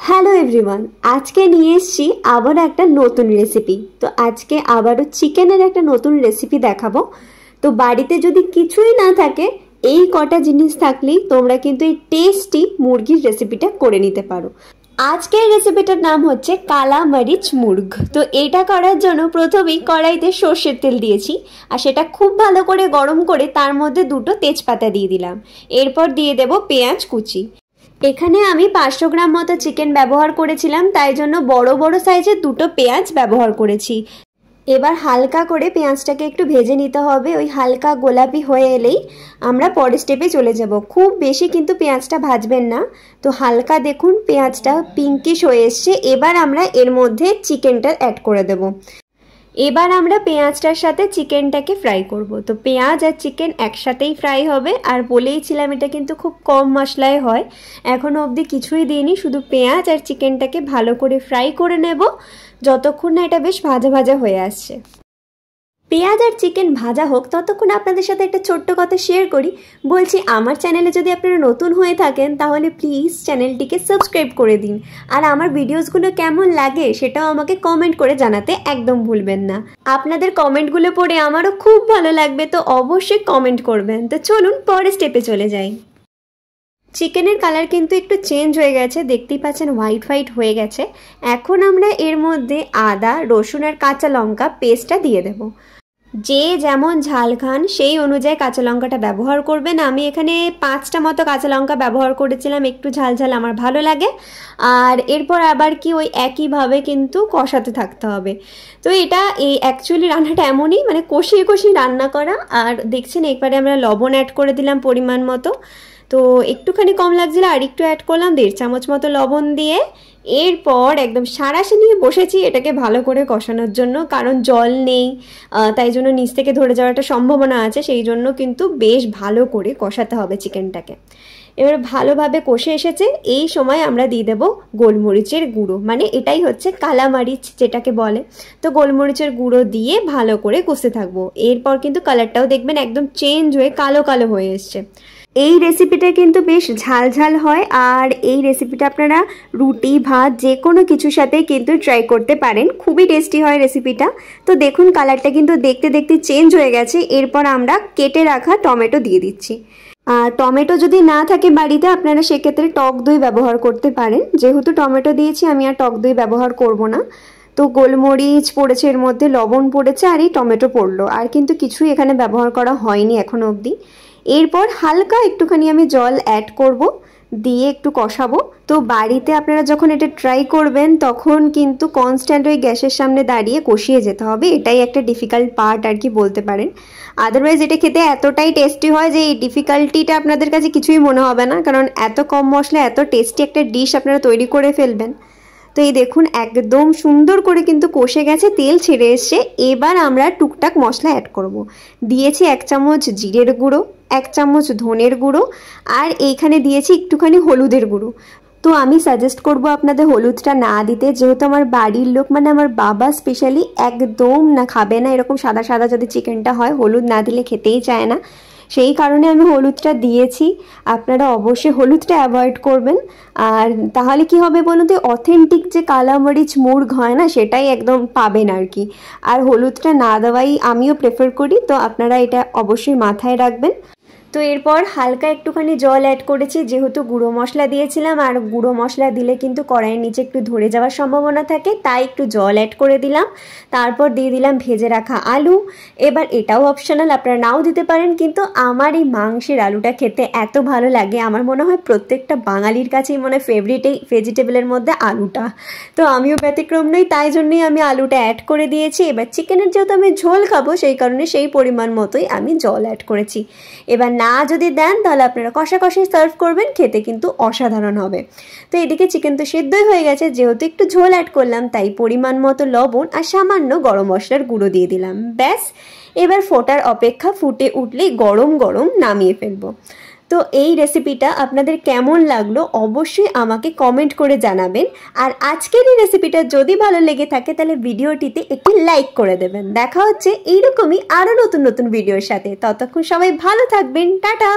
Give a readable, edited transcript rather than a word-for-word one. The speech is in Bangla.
হ্যালো এভরিওয়ান, আজকে নিয়ে এসেছি আবার একটা নতুন রেসিপি। তো আজকে আবারও চিকেনের একটা নতুন রেসিপি দেখাবো। তো বাড়িতে যদি কিছুই না থাকে, এই কটা জিনিস থাকলেই তোমরা কিন্তু এই টেস্টি মুরগির রেসিপিটা করে নিতে পারো। আজকের রেসিপিটার নাম হচ্ছে কালা মরিচ মুর্গ। তো এটা করার জন্য প্রথমেই কড়াইতে সর্ষের তেল দিয়েছি, আর সেটা খুব ভালো করে গরম করে তার মধ্যে দুটো তেজপাতা দিয়ে দিলাম। এরপর দিয়ে দেব পেঁয়াজ কুচি। এখানে আমি 500 গ্রাম মতো চিকেন ব্যবহার করেছিলাম, তাই জন্য বড় বড় সাইজের দুটো পেঁয়াজ ব্যবহার করেছি। এবার হালকা করে পেঁয়াজটাকে একটু ভেজে নিতে হবে। ওই হালকা গোলাপি হয়ে এলেই আমরা পরের স্টেপে চলে যাব। খুব বেশি কিন্তু পেঁয়াজটা ভাজবেন না। তো হালকা দেখুন পেঁয়াজটা পিঙ্কিশ হয়ে এসছে। এবার আমরা এর মধ্যে চিকেনটা অ্যাড করে দেব। এবার আমরা পেঁয়াজটার সাথে চিকেনটাকে ফ্রাই করব। তো পেঁয়াজ আর চিকেন একসাথেই ফ্রাই হবে। আর বলেইছিলাম এটা কিন্তু খুব কম মশলায় হয়। এখনও অবধি কিছুই দিইনি, শুধু পেঁয়াজ আর চিকেনটাকে ভালো করে ফ্রাই করে নেব যতক্ষণ না এটা বেশ ভাজা ভাজা হয়ে আসছে। পেঁয়াজ আর চিকেন ভাজা হোক ততক্ষণ আপনাদের সাথে একটা ছোট্ট কথা শেয়ার করি। বলছি, আমার চ্যানেলে যদি আপনারা নতুন হয়ে থাকেন তাহলে প্লিজ চ্যানেলটিকে সাবস্ক্রাইব করে দিন। আর আমার ভিডিওসগুলো কেমন লাগে সেটাও আমাকে কমেন্ট করে জানাতে একদম ভুলবেন না। আপনাদের কমেন্টগুলো পড়ে আমারও খুব ভালো লাগবে, তো অবশ্যই কমেন্ট করবেন। তো চলুন পরের স্টেপে চলে যাই। চিকেনের কালার কিন্তু একটু চেঞ্জ হয়ে গেছে, দেখতেই পাচ্ছেন হোয়াইট হোয়াইট হয়ে গেছে। এখন আমরা এর মধ্যে আদা, রসুন আর কাঁচা লঙ্কা পেস্টটা দিয়ে দেব। যে যেমন ঝাল খান সেই অনুযায়ী কাঁচা লঙ্কাটা ব্যবহার করবেন। আমি এখানে 5টা মতো কাঁচা লঙ্কা ব্যবহার করেছিলাম, একটু ঝাল ঝাল আমার ভালো লাগে। আর এরপর আবার কি ওই একইভাবে কিন্তু কষাতে থাকতে হবে। তো এটা এই অ্যাকচুয়ালি রান্নাটা এমনই, মানে কষিয়ে কষিয়ে রান্না করা। আর দেখছেন একবারে আমরা লবণ অ্যাড করে দিলাম পরিমাণ মতো। তো একটুখানি কম লাগছিল, আর একটু অ্যাড করলাম 1.5 চামচ মতো লবণ দিয়ে। এরপর একদম সাঁড়াশি নিয়ে বসেছি এটাকে ভালো করে কষানোর জন্য, কারণ জল নেই, তাই জন্য নিচ থেকে ধরে যাওয়ার একটা সম্ভাবনা আছে। সেই জন্য কিন্তু বেশ ভালো করে কষাতে হবে চিকেনটাকে। এবার ভালোভাবে কষে এসেছে, এই সময় আমরা দিয়ে দেবো গোলমরিচের গুঁড়ো, মানে এটাই হচ্ছে কালা মরিচ যেটাকে বলে। তো গোলমরিচের গুঁড়ো দিয়ে ভালো করে কষতে থাকবো। এরপর কিন্তু কালারটাও দেখবেন একদম চেঞ্জ হয়ে কালো কালো হয়ে এসছে। এই রেসিপিটা কিন্তু বেশ ঝাল ঝাল হয়, আর এই রেসিপিটা আপনারা রুটি ভাত যে কোনো কিছুর সাথে কিন্তু ট্রাই করতে পারেন। খুবই টেস্টি হয় রেসিপিটা। তো দেখুন কালারটা কিন্তু দেখতে দেখতে চেঞ্জ হয়ে গেছে। এরপর আমরা কেটে রাখা টমেটো দিয়ে দিচ্ছি। আর টমেটো যদি না থাকে বাড়িতে আপনারা সেক্ষেত্রে টক দই ব্যবহার করতে পারেন। যেহেতু টমেটো দিয়েছি আমি আর টক দই ব্যবহার করব না। তো গোলমরিচ পড়েছে এর মধ্যে, লবণ পড়েছে, আর এই টমেটো পড়লো। আর কিন্তু কিছুই এখানে ব্যবহার করা হয়নি এখনো অবধি। এরপর হালকা একটুখানি আমি জল অ্যাড করব, দিয়ে একটু কষাবো। তো বাড়িতে আপনারা যখন এটা ট্রাই করবেন তখন কিন্তু কনস্ট্যান্ট ওই গ্যাসের সামনে দাঁড়িয়ে কষিয়ে যেতে হবে। এটাই একটা ডিফিকাল্ট পার্ট আর কি বলতে পারেন। আদারওয়াইজ এটা খেতে এতটাই টেস্টি হয় যে এই ডিফিকাল্টিটা আপনাদের কাছে কিছুই মনে হবে না, কারণ এত কম মশলা এত টেস্টি একটা ডিশ আপনারা তৈরি করে ফেলবেন। তো এই দেখুন একদম সুন্দর করে কিন্তু কষে গেছে, তেল ছেড়ে এসছে। এবার আমরা টুকটাক মশলা অ্যাড করব। দিয়েছি 1 চামচ জিরের গুঁড়ো, 1 চামচ ধনের গুঁড়ো, আর এইখানে দিয়েছি একটুখানি হলুদের গুঁড়ো। তো আমি সাজেস্ট করব আপনাদের হলুদটা না দিতে, যেহেতু আমার বাড়ির লোক মানে আমার বাবা স্পেশালি একদম না খাবে না এরকম সাদা সাদা যদি চিকেনটা হয়, হলুদ না দিলে খেতেই চায় না। সেই কারণে আমি হলুদটা দিয়েছি। আপনারা অবশ্যই হলুদটা অ্যাভয়েড করবেন। আর তাহলে কি হবে বলুন তো, অথেন্টিক যে কালা মরিচ মুর্গ হয় না সেটাই একদম পাবেন আর কি। আর হলুদটা না দেওয়াই আমিও প্রেফার করি, তো আপনারা এটা অবশ্যই মাথায় রাখবেন। তো এরপর হালকা একটুখানি জল অ্যাড করেছি, যেহেতু গুঁড়ো মশলা দিয়েছিলাম, আর গুঁড়ো মশলা দিলে কিন্তু কড়াইয়ের নিচে একটু ধরে যাওয়ার সম্ভাবনা থাকে, তাই একটু জল অ্যাড করে দিলাম। তারপর দিয়ে দিলাম ভেজে রাখা আলু। এবার এটাও অপশনাল, আপনারা নাও দিতে পারেন, কিন্তু আমার এই মাংসের আলুটা খেতে এত ভালো লাগে, আমার মনে হয় প্রত্যেকটা বাঙালির কাছেই মনে হয় ফেভারিট এই ভেজিটেবলের মধ্যে আলুটা। তো আমিও ব্যতিক্রম নই, তাই জন্যই আমি আলুটা অ্যাড করে দিয়েছি। এবার চিকেনের যেহেতু আমি ঝোল খাবো সেই কারণে সেই পরিমাণ মতোই আমি জল অ্যাড করেছি। এবার না যদি দেন তাহলে আপনারা কষা কষাই সার্ভ করবেন, খেতে কিন্তু অসাধারণ হবে। তো এদিকে চিকেন তো সেদ্ধই হয়ে গেছে, যেহেতু একটু ঝোল অ্যাড করলাম তাই পরিমাণ মতো লবণ আর সামান্য গরম মশলার গুঁড়ো দিয়ে দিলাম। ব্যাস, এবার ফোটার অপেক্ষা, ফুটে উঠলেই গরম গরম নামিয়ে ফেলবো। তো এই রেসিপিটা আপনাদের কেমন লাগলো অবশ্যই আমাকে কমেন্ট করে জানাবেন। আর আজকের এই রেসিপিটা যদি ভালো লেগে থাকে তাহলে ভিডিওটিতে একটি লাইক করে দেবেন। দেখা হচ্ছে এইরকমই আরও নতুন নতুন ভিডিওর সাথে। ততক্ষণ সবাই ভালো থাকবেন, টাটা।